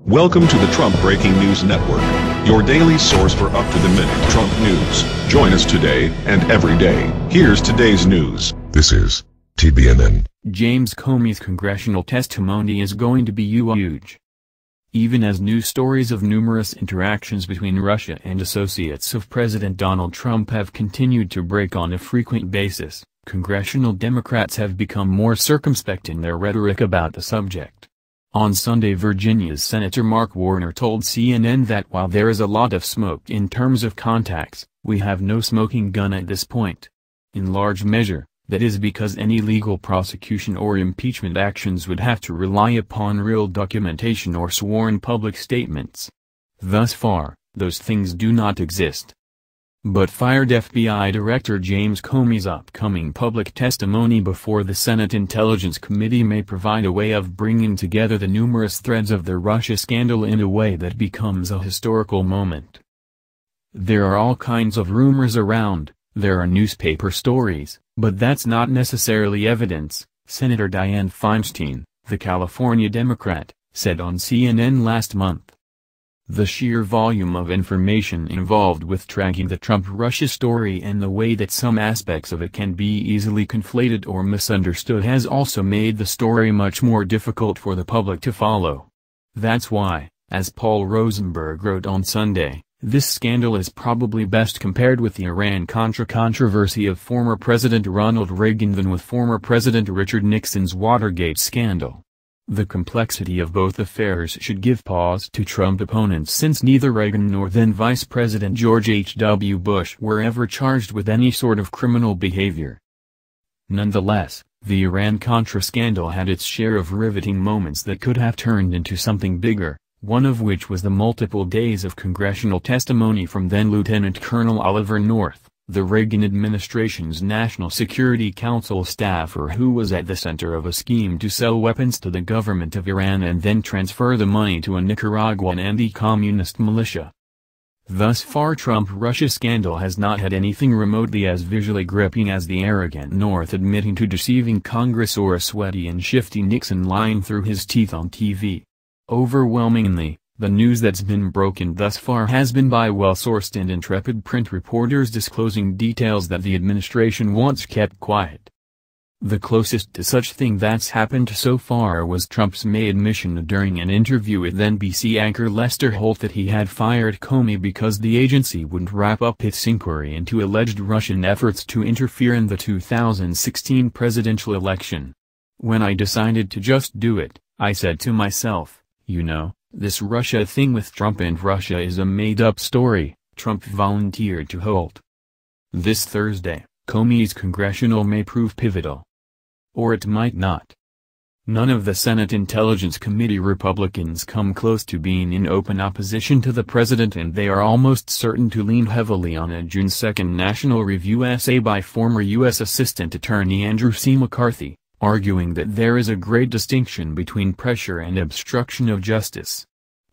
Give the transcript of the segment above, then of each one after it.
Welcome to the Trump Breaking News Network, your daily source for up-to-the-minute Trump news. Join us today and every day. Here's today's news. This is TBNN. James Comey's congressional testimony is going to be huge. Even as news stories of numerous interactions between Russia and associates of President Donald Trump have continued to break on a frequent basis, congressional Democrats have become more circumspect in their rhetoric about the subject. On Sunday, Virginia's Senator Mark Warner told CNN that while there is a lot of smoke in terms of contacts, we have no smoking gun at this point. In large measure, that is because any legal prosecution or impeachment actions would have to rely upon real documentation or sworn public statements. Thus far, those things do not exist. But fired FBI Director James Comey's upcoming public testimony before the Senate Intelligence Committee may provide a way of bringing together the numerous threads of the Russia scandal in a way that becomes a historical moment. There are all kinds of rumors around, there are newspaper stories, but that's not necessarily evidence, Senator Dianne Feinstein, the California Democrat, said on CNN last month. The sheer volume of information involved with tracking the Trump-Russia story and the way that some aspects of it can be easily conflated or misunderstood has also made the story much more difficult for the public to follow. That's why, as Paul Rosenberg wrote on Sunday, this scandal is probably best compared with the Iran-Contra controversy of former President Ronald Reagan than with former President Richard Nixon's Watergate scandal. The complexity of both affairs should give pause to Trump opponents since neither Reagan nor then Vice President George H.W. Bush were ever charged with any sort of criminal behavior. Nonetheless, the Iran-Contra scandal had its share of riveting moments that could have turned into something bigger, one of which was the multiple days of congressional testimony from then Lieutenant Colonel Oliver North, the Reagan administration's National Security Council staffer who was at the center of a scheme to sell weapons to the government of Iran and then transfer the money to a Nicaraguan anti-communist militia. Thus far, Trump-Russia scandal has not had anything remotely as visually gripping as the arrogant North admitting to deceiving Congress or a sweaty and shifty Nixon lying through his teeth on TV. Overwhelmingly, the news that's been broken thus far has been by well-sourced and intrepid print reporters disclosing details that the administration wants kept quiet. The closest to such thing that's happened so far was Trump's May admission during an interview with NBC anchor Lester Holt that he had fired Comey because the agency wouldn't wrap up its inquiry into alleged Russian efforts to interfere in the 2016 presidential election. When I decided to just do it, I said to myself, you know, this Russia thing with Trump and Russia is a made-up story, Trump volunteered to Holt. This Thursday, Comey's congressional may prove pivotal. Or it might not. None of the Senate Intelligence Committee Republicans come close to being in open opposition to the president, and they are almost certain to lean heavily on a June 2 National Review essay by former U.S. Assistant Attorney Andrew C. McCarthy, arguing that there is a great distinction between pressure and obstruction of justice.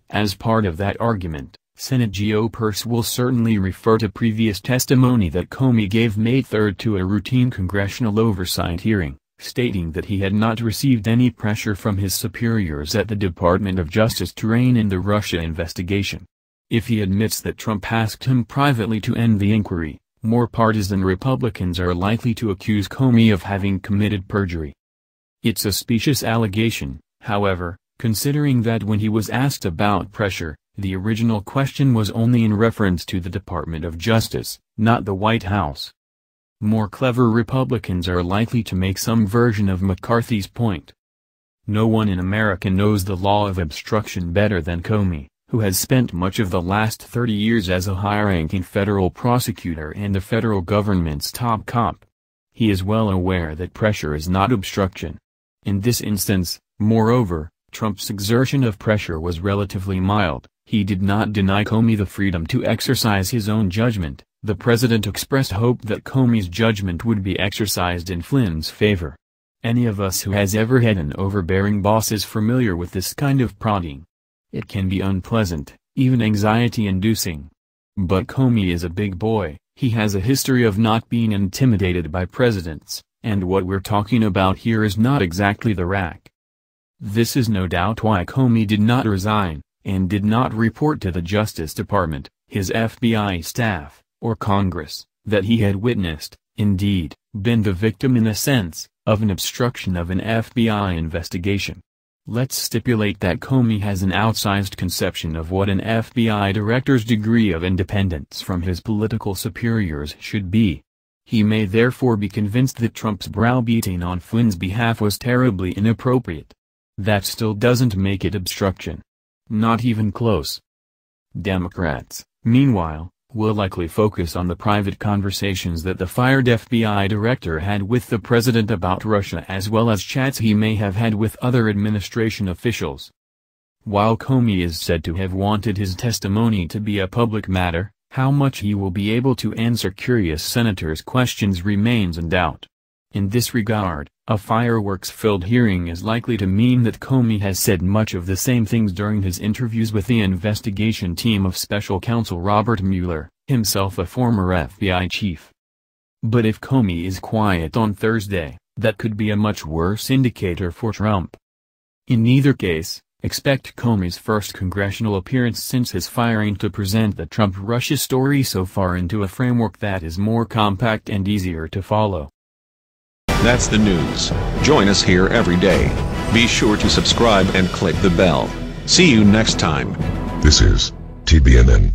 As part of that argument, Senate GOPers will certainly refer to previous testimony that Comey gave May 3 to a routine congressional oversight hearing, stating that he had not received any pressure from his superiors at the Department of Justice to rein in the Russia investigation. If he admits that Trump asked him privately to end the inquiry, more partisan Republicans are likely to accuse Comey of having committed perjury. It's a specious allegation, however, considering that when he was asked about pressure, the original question was only in reference to the Department of Justice, not the White House. More clever Republicans are likely to make some version of McCarthy's point. No one in America knows the law of obstruction better than Comey, who has spent much of the last 30 years as a high-ranking federal prosecutor and the federal government's top cop. He is well aware that pressure is not obstruction. In this instance, moreover, Trump's exertion of pressure was relatively mild. He did not deny Comey the freedom to exercise his own judgment. The president expressed hope that Comey's judgment would be exercised in Flynn's favor. Any of us who has ever had an overbearing boss is familiar with this kind of prodding. It can be unpleasant, even anxiety-inducing. But Comey is a big boy, he has a history of not being intimidated by presidents, and what we're talking about here is not exactly the rack. This is no doubt why Comey did not resign, and did not report to the Justice Department, his FBI staff, or Congress, that he had witnessed, indeed, been the victim in a sense, of an obstruction of an FBI investigation. Let's stipulate that Comey has an outsized conception of what an FBI director's degree of independence from his political superiors should be. He may therefore be convinced that Trump's browbeating on Flynn's behalf was terribly inappropriate. That still doesn't make it obstruction. Not even close. Democrats, meanwhile, will likely focus on the private conversations that the fired FBI director had with the president about Russia, as well as chats he may have had with other administration officials. While Comey is said to have wanted his testimony to be a public matter, how much he will be able to answer curious senators' questions remains in doubt. In this regard, a fireworks-filled hearing is likely to mean that Comey has said much of the same things during his interviews with the investigation team of special counsel Robert Mueller, himself a former FBI chief. But if Comey is quiet on Thursday, that could be a much worse indicator for Trump. In either case, expect Comey's first congressional appearance since his firing to present the Trump-Russia story so far into a framework that is more compact and easier to follow. That's the news. Join us here every day. Be sure to subscribe and click the bell. See you next time. This is TBNN.